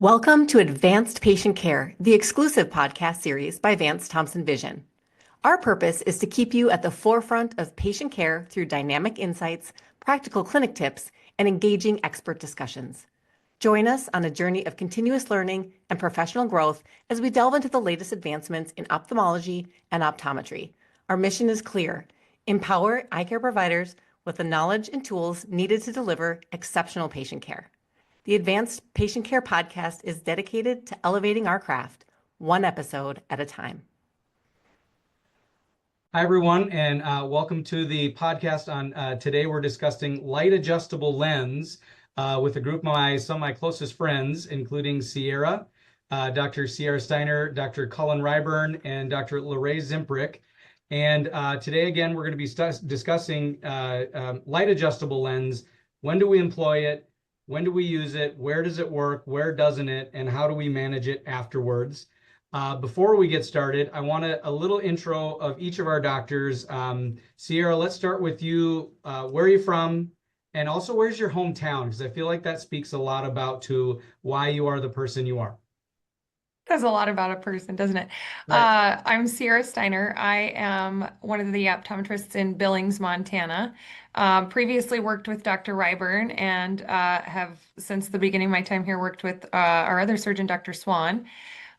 Welcome to Advanced Patient Care, the exclusive podcast series by Vance Thompson Vision. Our purpose is to keep you at the forefront of patient care through dynamic insights, practical clinic tips, and engaging expert discussions. Join us on a journey of continuous learning and professional growth as we delve into the latest advancements in ophthalmology and optometry. Our mission is clear: empower eye care providers with the knowledge and tools needed to deliver exceptional patient care. The Advanced Patient Care podcast is dedicated to elevating our craft, one episode at a time. Hi, everyone, and welcome to the podcast. Today, we're discussing light adjustable lens with a group of some of my closest friends, including Sierra, Dr. Sierra Steiner, Dr. Colin Ryburn, and Dr. Lorraine Zimprick. And today, again, we're going to be discussing light adjustable lens. When do we employ it? When do we use it? Where does it work? Where doesn't it? And how do we manage it afterwards? Before we get started, I want a little intro of each of our doctors. Sierra, let's start with you. Where are you from? And also, where's your hometown? Because I feel like that speaks a lot about to why you are the person you are. Says a lot about a person, doesn't it? Right. I'm Sierra Steiner. I am one of the optometrists in Billings, Montana. Previously worked with Dr. Ryburn and have, since the beginning of my time here, worked with our other surgeon, Dr. Swan.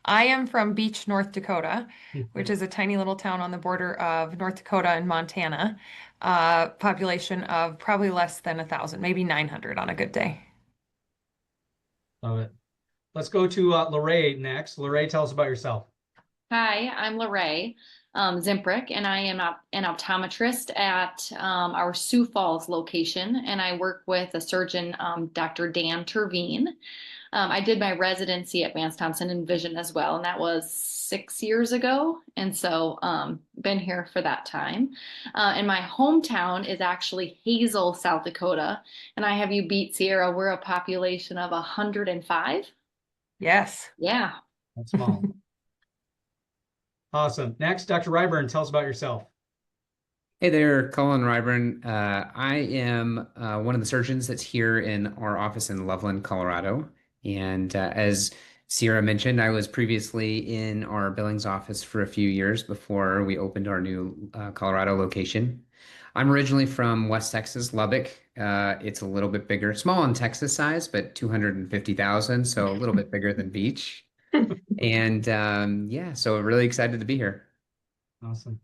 I am from Beach, North Dakota, which is a tiny little town on the border of North Dakota and Montana. Population of probably less than 1,000, maybe 900 on a good day. Love it. Let's go to Lorraine next. Lorraine, tell us about yourself. Hi, I'm Lorraine Zimprick, and I am an optometrist at our Sioux Falls location, and I work with a surgeon, Dr. Dan Terveen. I did my residency at Vance Thompson Vision as well, and that was 6 years ago, and so been here for that time. And my hometown is actually Hazel, South Dakota, and I have you beat, Sierra. We're a population of 105. Yes. Yeah. That's small. Awesome. Next, Dr. Ryburn, tell us about yourself. Hey there, Colin Ryburn. I am one of the surgeons that's here in our office in Loveland, Colorado. And as Sierra mentioned, I was previously in our Billings office for a few years before we opened our new Colorado location. I'm originally from West Texas, Lubbock. It's a little bit bigger, small in Texas size, but 250,000, so a little bit bigger than Beach. And yeah, so really excited to be here. Awesome.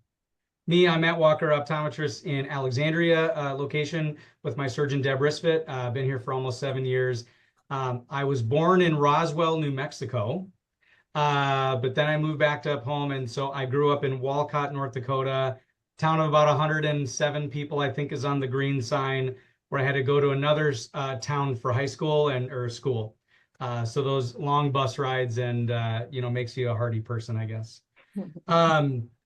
Me, I'm Matt Walker, optometrist in Alexandria location with my surgeon, Deb Risfit. I've been here for almost 7 years. I was born in Roswell, New Mexico, but then I moved back up home. And so I grew up in Walcott, North Dakota, town of about 107 people, I think is on the green sign, where I had to go to another town for high school or school. So those long bus rides and, makes you a hardy person, I guess.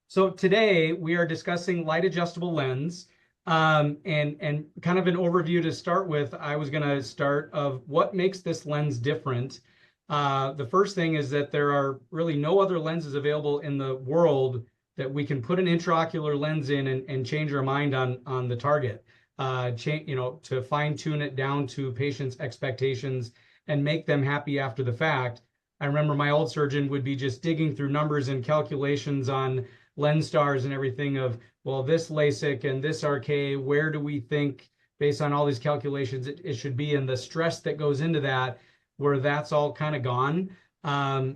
So today we are discussing light adjustable lens. And kind of an overview to start with. I was going to start of what makes this lens different. The first thing is that there are really no other lenses available in the world that we can put an intraocular lens in and change our mind on the target, to fine tune it down to patients' expectations and make them happy after the fact. I remember my old surgeon would be just digging through numbers and calculations on lens stars and everything of, well, this LASIK and this RK, where do we think, based on all these calculations, it should be, and the stress that goes into that, where that's all kind of gone.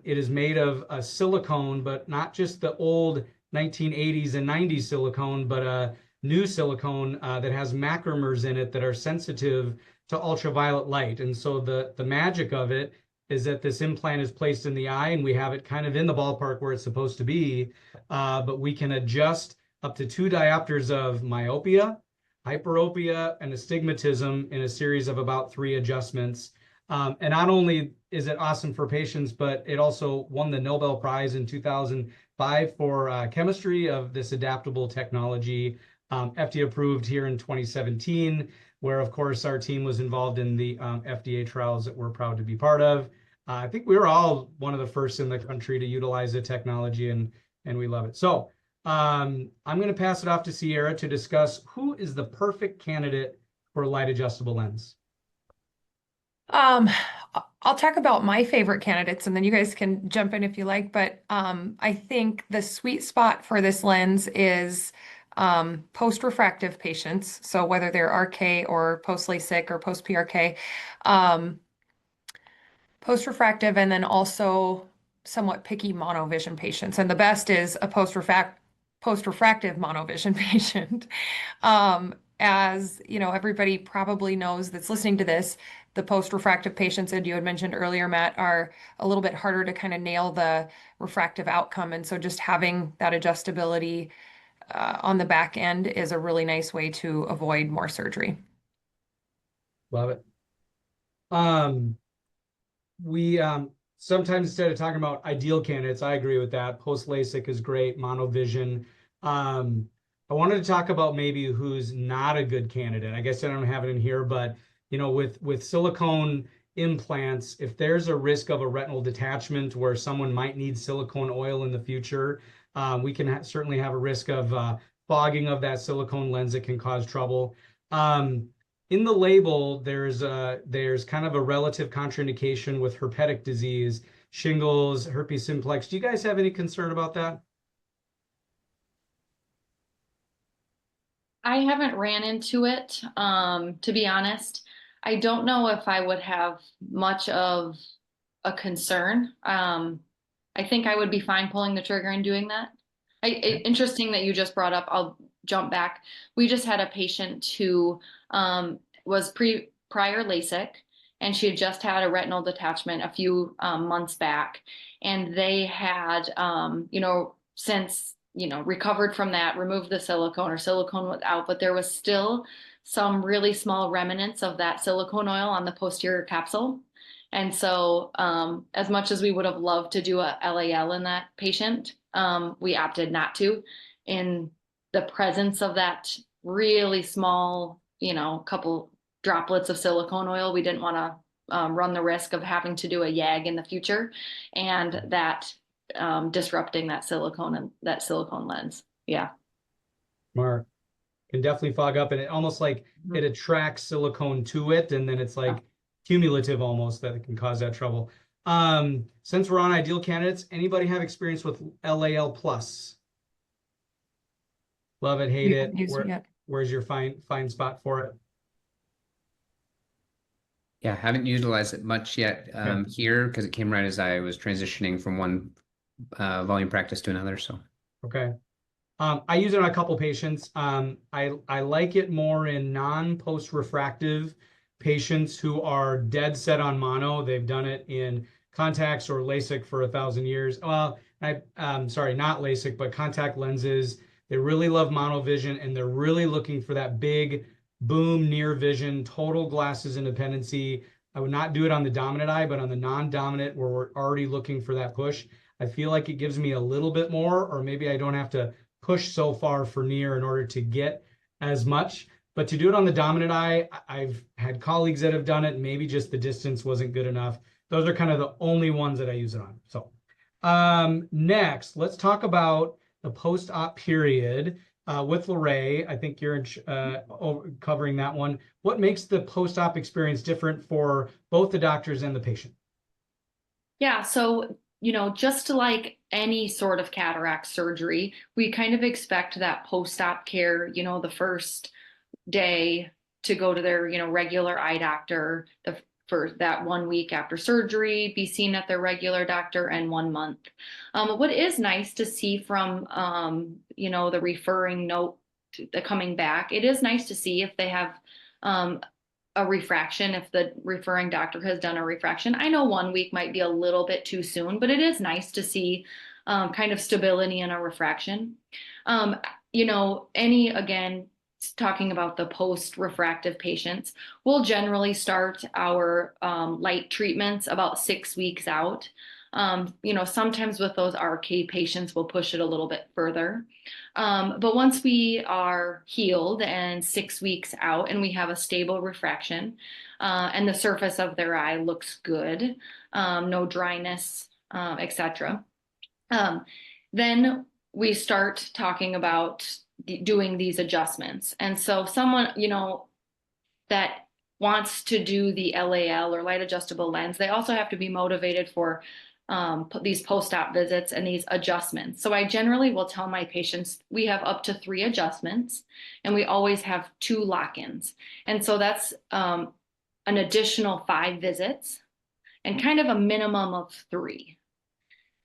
It is made of a silicone, but not just the old 1980s and 90s silicone, but a new silicone that has macromers in it that are sensitive to ultraviolet light. And so the magic of it is that this implant is placed in the eye and we have it kind of in the ballpark where it's supposed to be, but we can adjust up to 2 diopters of myopia, hyperopia, and astigmatism in a series of about 3 adjustments. And not only is it awesome for patients, but it also won the Nobel Prize in 2005 for chemistry of this adaptable technology, FDA approved here in 2017, where of course our team was involved in the FDA trials that we're proud to be part of. I think we were all one of the first in the country to utilize the technology, and we love it. So I'm going to pass it off to Sierra to discuss who is the perfect candidate for a light adjustable lens. I'll talk about my favorite candidates and then you guys can jump in if you like. But I think the sweet spot for this lens is post-refractive patients. So whether they're RK or post-LASIK or post-PRK, um, post-refractive, and then also somewhat picky monovision patients. And the best is a post-refractive monovision patient. As you know, everybody probably knows that's listening to this, the post-refractive patients, and you had mentioned earlier, Matt, are a little bit harder to kind of nail the refractive outcome. And so just having that adjustability on the back end is a really nice way to avoid more surgery. Love it. We sometimes, instead of talking about ideal candidates, I agree with that. Post LASIK is great, monovision. I wanted to talk about maybe who's not a good candidate. I guess I don't have it in here, but you know, with silicone implants, if there's a risk of a retinal detachment where someone might need silicone oil in the future, we can certainly have a risk of fogging of that silicone lens that can cause trouble. In the label, there's kind of a relative contraindication with herpetic disease, shingles, herpes simplex. Do you guys have any concern about that? I haven't ran into it, to be honest. I don't know if I would have much of a concern. I think I would be fine pulling the trigger and doing that. Interesting that you just brought up. I'll jump back. We just had a patient who was prior LASIK, and she had just had a retinal detachment a few months back, and they had, since recovered from that, removed the silicone, or silicone was out, but there was still some really small remnants of that silicone oil on the posterior capsule. And so as much as we would have loved to do a LAL in that patient, we opted not to, in the presence of that really small, couple droplets of silicone oil. We didn't want to run the risk of having to do a YAG in the future, and that disrupting that silicone lens. Yeah. Mark, can definitely fog up, and it almost like it attracts silicone to it, and then it's like cumulative almost, that it can cause that trouble. Since we're on ideal candidates, anybody have experience with LAL plus? Love it, hate it. Where's your fine spot for it? Yeah, haven't utilized it much yet here, because it came right as I was transitioning from one volume practice to another. So okay. I use it on a couple patients. I like it more in non-post refractive patients who are dead set on mono. They've done it in contacts or LASIK for 1,000 years. Well, sorry, not LASIK, but contact lenses. They really love monovision, and they're really looking for that big boom near vision, total glasses independency. I would not do it on the dominant eye, but on the non-dominant, where we're already looking for that push, I feel like it gives me a little bit more, or maybe I don't have to push so far for near in order to get as much. But to do it on the dominant eye, I've had colleagues that have done it, and maybe just the distance wasn't good enough. Those are kind of the only ones that I use it on. So next, let's talk about the post-op period with Lorraine. I think you're covering that one. What makes the post-op experience different for both the doctors and the patient? Yeah, so just like any sort of cataract surgery, we kind of expect that post-op care, the first day to go to their, regular eye doctor, for that 1 week after surgery, be seen at their regular doctor, and 1 month. What is nice to see from, the referring note, the coming back, it is nice to see if they have a refraction, if the referring doctor has done a refraction. I know 1 week might be a little bit too soon, but it is nice to see kind of stability in a refraction. Again, talking about the post-refractive patients, we'll generally start our light treatments about 6 weeks out. Sometimes with those RK patients, we'll push it a little bit further. But once we are healed and 6 weeks out and we have a stable refraction, and the surface of their eye looks good, no dryness, etc., then we start talking about doing these adjustments. And so someone, that wants to do the LAL or light adjustable lens, they also have to be motivated for these post-op visits and these adjustments. So I generally will tell my patients we have up to 3 adjustments, and we always have 2 lock-ins. And so that's an additional 5 visits and kind of a minimum of 3.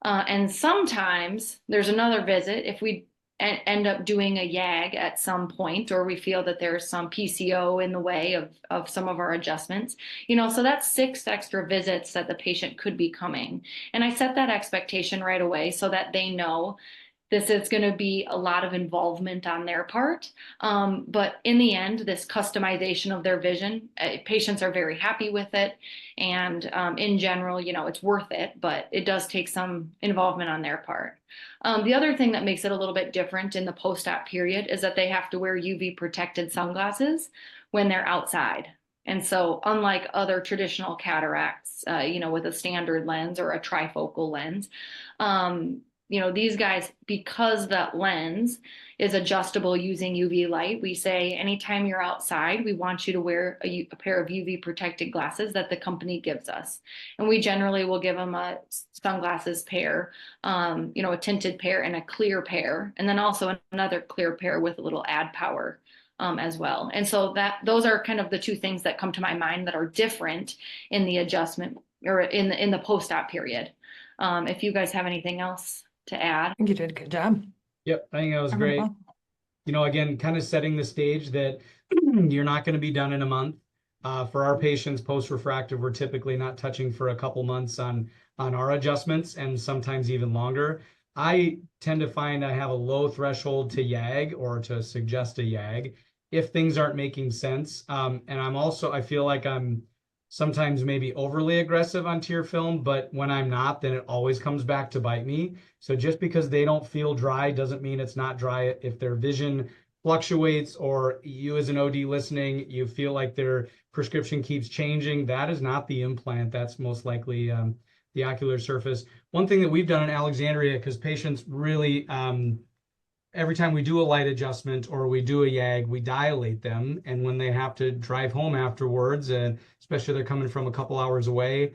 And sometimes there's another visit if we end up doing a YAG at some point, or we feel that there's some PCO in the way of some of our adjustments, so that's 6 extra visits that the patient could be coming. And I set that expectation right away so that they know this is going to be a lot of involvement on their part. But in the end, this customization of their vision, patients are very happy with it. And in general, it's worth it, but it does take some involvement on their part. The other thing that makes it a little bit different in the post-op period is that they have to wear UV protected sunglasses when they're outside. And so unlike other traditional cataracts, with a standard lens or a trifocal lens, these guys, because that lens is adjustable using UV light, we say anytime you're outside, we want you to wear a pair of UV protected glasses that the company gives us. And we generally will give them a sunglasses pair, a tinted pair and a clear pair, and then also another clear pair with a little add power as well. And so those are kind of the 2 things that come to my mind that are different in the adjustment or in the post-op period. If you guys have anything else to add. I think you did a good job. Yep, I think that was great. Again, kind of setting the stage that you're not going to be done in a month. For our patients, post-refractive, we're typically not touching for a couple months on our adjustments, and sometimes even longer. I tend to find I have a low threshold to YAG or to suggest a YAG if things aren't making sense. And I feel like I'm sometimes maybe overly aggressive on tear film, but when I'm not, then it always comes back to bite me. So just because they don't feel dry doesn't mean it's not dry. If their vision fluctuates, or you as an OD listening, you feel like their prescription keeps changing, that is not the implant. That's most likely the ocular surface. One thing that we've done in Alexandria, because patients really, every time we do a light adjustment or we do a YAG, we dilate them. And when they have to drive home afterwards, and especially they're coming from a couple hours away,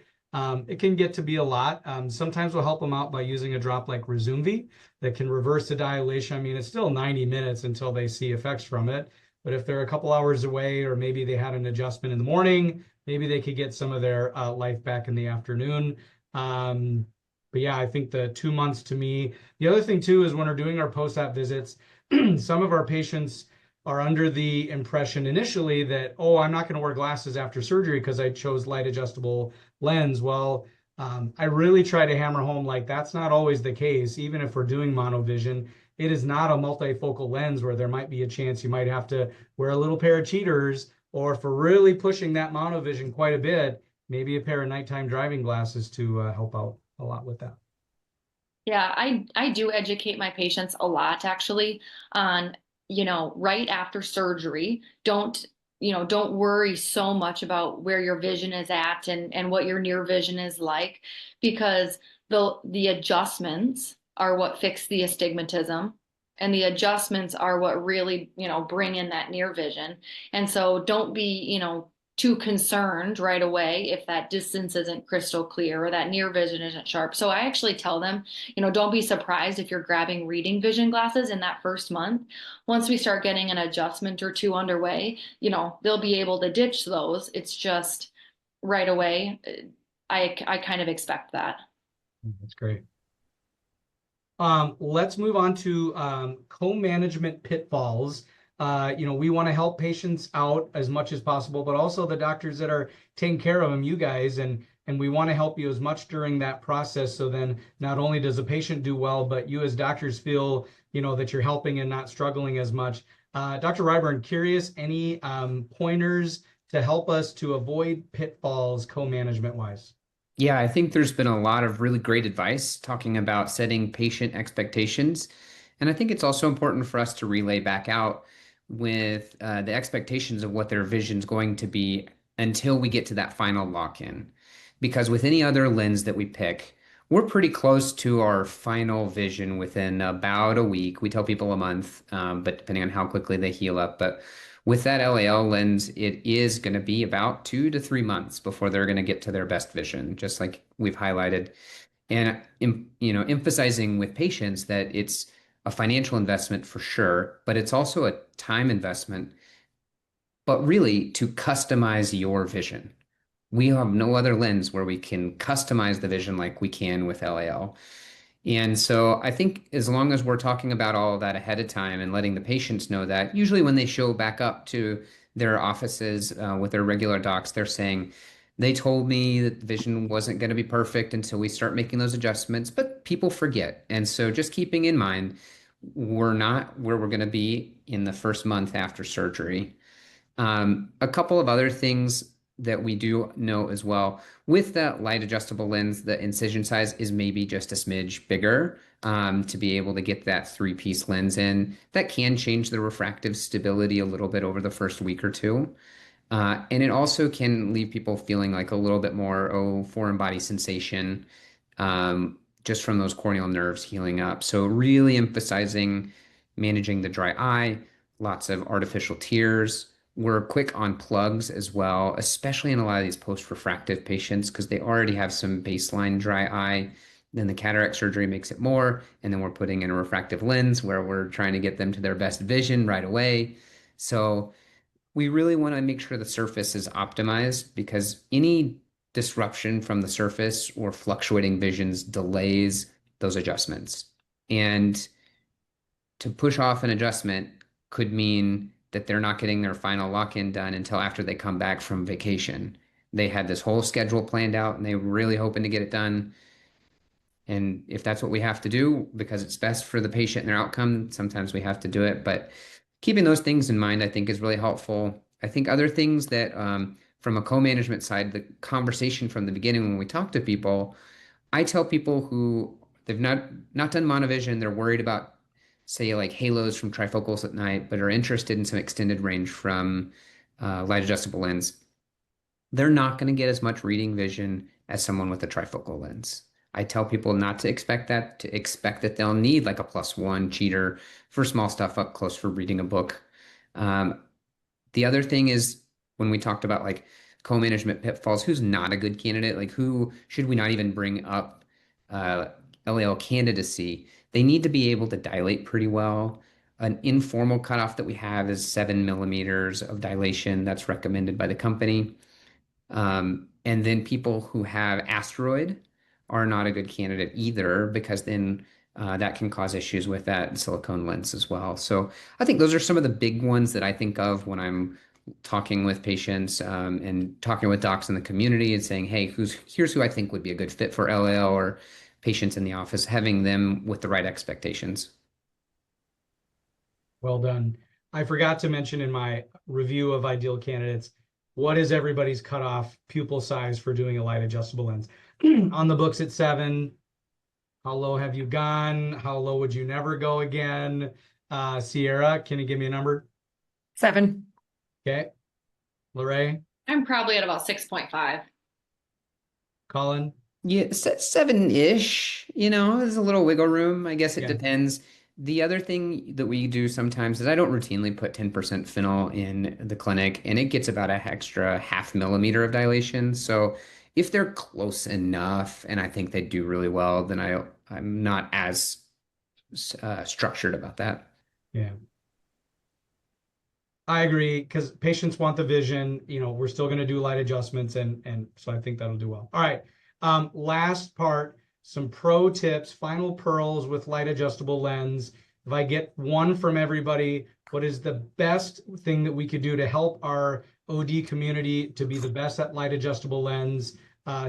it can get to be a lot. Sometimes we'll help them out by using a drop like Rezumvi that can reverse the dilation. I mean, it's still 90 minutes until they see effects from it. But if they're a couple hours away, or maybe they had an adjustment in the morning, maybe they could get some of their life back in the afternoon. But yeah, I think the 2 months to me. The other thing too is when we're doing our post-op visits, some of our patients are under the impression initially that, oh, I'm not going to wear glasses after surgery because I chose light adjustable lens. Well, I really try to hammer home like that's not always the case. Even if we're doing monovision, it is not a multifocal lens where there might be a chance you might have to wear a little pair of cheaters, or if we're really pushing that monovision quite a bit, maybe a pair of nighttime driving glasses to help out a lot with that. Yeah, I do educate my patients a lot actually on, right after surgery, don't worry so much about where your vision is at and what your near vision is like, because the adjustments are what fix the astigmatism, and the adjustments are what really, bring in that near vision. And so don't be, too concerned right away if that distance isn't crystal clear or that near vision isn't sharp. So I actually tell them, don't be surprised if you're grabbing reading vision glasses in that first month. Once we start getting an adjustment or 2 underway, they'll be able to ditch those. It's just right away. I kind of expect that. That's great. Let's move on to co-management pitfalls. We want to help patients out as much as possible, but also the doctors that are taking care of them, you guys, and we want to help you as much during that process. So then not only does the patient do well, but you as doctors feel, that you're helping and not struggling as much. Dr. Ryburn, curious, any pointers to help us to avoid pitfalls co-management wise? Yeah, I think there's been a lot of really great advice talking about setting patient expectations. And I think it's also important for us to relay back out with the expectations of what their vision is going to be until we get to that final lock-in. Because with any other lens that we pick, we're pretty close to our final vision within about a week. We tell people a month, but depending on how quickly they heal up. But With that LAL lens, it is going to be about 2 to 3 months before they're going to get to their best vision, just like we've highlighted. And emphasizing with patients that it's a financial investment for sure, but it's also a time investment, but really to customize your vision. We have no other lens where we can customize the vision like we can with LAL. And so I think as long as we're talking about all of that ahead of time and letting the patients know that, usually when they show back up to their offices with their regular docs, they're saying, they told me that the vision wasn't going to be perfect until we start making those adjustments, but people forget. And so just keeping in mind, we're not where we're going to be in the first month after surgery. A couple of other things that we do know as well with that light adjustable lens, the incision size is maybe just a smidge bigger to be able to get that three-piece lens in. That can change the refractive stability a little bit over the first week or two. And it also can leave people feeling like a little bit more, foreign body sensation just from those corneal nerves healing up. So really emphasizing managing the dry eye, lots of artificial tears. We're quick on plugs as well, especially in a lot of these post-refractive patients because they already have some baseline dry eye. Then the cataract surgery makes it more, and then we're putting in a refractive lens where we're trying to get them to their best vision right away. So we really want to make sure the surface is optimized because any disruption from the surface or fluctuating visions delays those adjustments. And to push off an adjustment could mean that they're not getting their final lock-in done until after they come back from vacation. They had this whole schedule planned out and they were really hoping to get it done. And if that's what we have to do because it's best for the patient and their outcome, sometimes we have to do it. But keeping those things in mind, I think, is really helpful. I think other things that, from a co-management side, the conversation from the beginning when we talk to people, I tell people who they've not done monovision, they're worried about, say, like halos from trifocals at night, but are interested in some extended range from light adjustable lens. They're not going to get as much reading vision as someone with a trifocal lens. I tell people not to expect that, to expect that they'll need like a +1 cheater for small stuff up close for reading a book. Um, the other thing is when we talked about like co-management pitfalls, who's not a good candidate? Like who should we not even bring up uh, LAL candidacy? They need to be able to dilate pretty well. An informal cutoff that we have is 7 millimeters of dilation that's recommended by the company. And then people who have asteroid are not a good candidate either because then that can cause issues with that silicone lens as well. So I think those are some of the big ones that I think of when I'm talking with patients and talking with docs in the community and saying, hey, here's who I think would be a good fit for LAL or patients in the office, having them with the right expectations. Well done. I forgot to mention in my review of ideal candidates, what is everybody's cutoff pupil size for doing a light adjustable lens? On the books at 7. How low have you gone? How low would you never go again? Sierra, can you give me a number? 7. Okay. Lorraine, I'm probably at about 6.5. Colin? Yeah, 7-ish, there's a little wiggle room. I guess it Yeah. depends. The other thing that we do sometimes is I don't routinely put 10% phenol in the clinic, and it gets about an extra half millimeter of dilation. So if they're close enough, and I think they do really well, then I'm not as structured about that. Yeah. I agree because patients want the vision. We're still going to do light adjustments, and so I think that'll do well. All right. Last part, some pro tips, final pearls with light adjustable lens. If I get one from everybody, what is the best thing that we could do to help our OD community to be the best at light adjustable lens?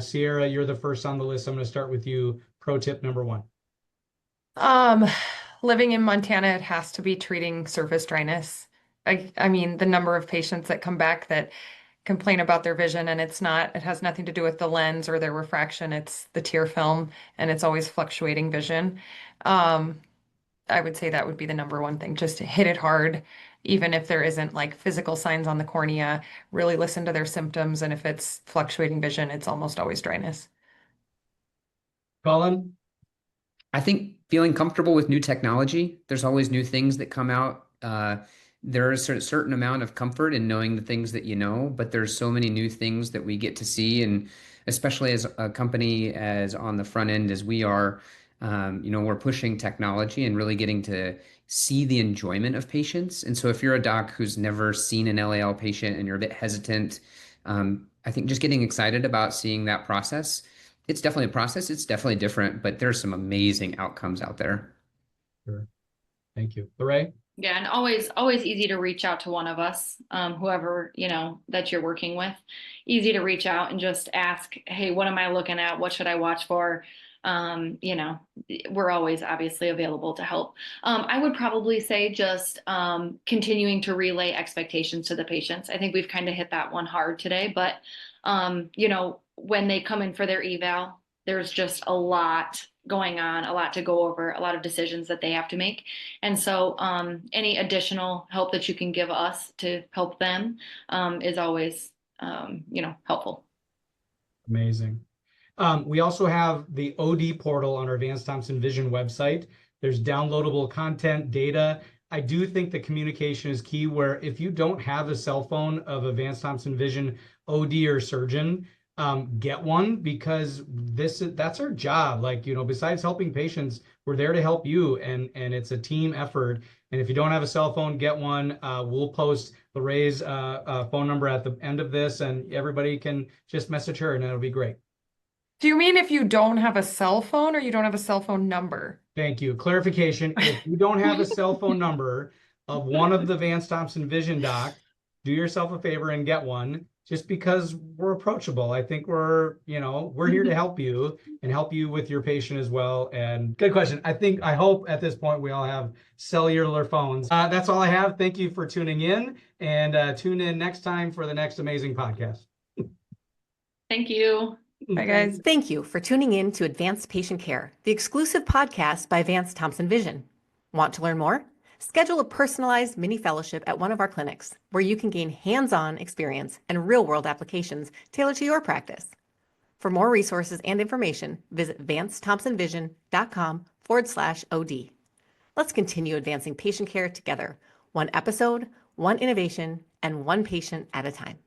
Sierra, you're the first on the list. I'm going to start with you. Pro tip number 1. Living in Montana, it has to be treating surface dryness. I mean, the number of patients that come back that complain about their vision and it has nothing to do with the lens or their refraction. It's the tear film and it's always fluctuating vision. I would say that would be the number one thing, just to hit it hard, even if there isn't like physical signs on the cornea, really listen to their symptoms. And if it's fluctuating vision, it's almost always dryness. Colin? I think feeling comfortable with new technology. There's always new things that come out. there's a certain amount of comfort in knowing the things that you know, but there's so many new things that we get to see. And especially as a company as on the front end as we are, we're pushing technology and really getting to see the enjoyment of patients. And so if you're a doc who's never seen an LAL patient and you're a bit hesitant, I think just getting excited about seeing that process, it's definitely a process. It's definitely different, but there's some amazing outcomes out there. Sure. Thank you. Lorraine? Yeah, and always easy to reach out to one of us, whoever, that you're working with. Easy to reach out and just ask, hey, what am I looking at? What should I watch for? We're always obviously available to help. I would probably say just continuing to relay expectations to the patients. I think we've kind of hit that one hard today, but when they come in for their eval, there's just a lot going on, a lot to go over, a lot of decisions that they have to make. And so any additional help that you can give us to help them is always, helpful. Amazing. We also have the OD portal on our Vance Thompson Vision website. There's downloadable content, data. I do think the communication is key, where if you don't have a cell phone of a Vance Thompson Vision OD or surgeon, get one, because that's our job. Besides helping patients, we're there to help you, and it's a team effort. And if you don't have a cell phone, get one. We'll post Lorraine's phone number at the end of this, and everybody can just message her, and it'll be great. Do you mean if you don't have a cell phone or you don't have a cell phone number? Thank you. Clarification. If you don't have a cell phone number of one of the Vance Thompson Vision docs, do yourself a favor and get one, just because we're approachable. I think we're here to help you and help you with your patient as well. And good question. I hope at this point we all have cellular phones. That's all I have. Thank you for tuning in, and tune in next time for the next amazing podcast. Thank you. Bye, guys. Thank you for tuning in to Advanced Patient Care, the exclusive podcast by Vance Thompson Vision. Want to learn more? Schedule a personalized mini fellowship at one of our clinics, where you can gain hands-on experience and real-world applications tailored to your practice. For more resources and information, visit vancethompsonvision.com/OD. Let's continue advancing patient care together, one episode, one innovation, and one patient at a time.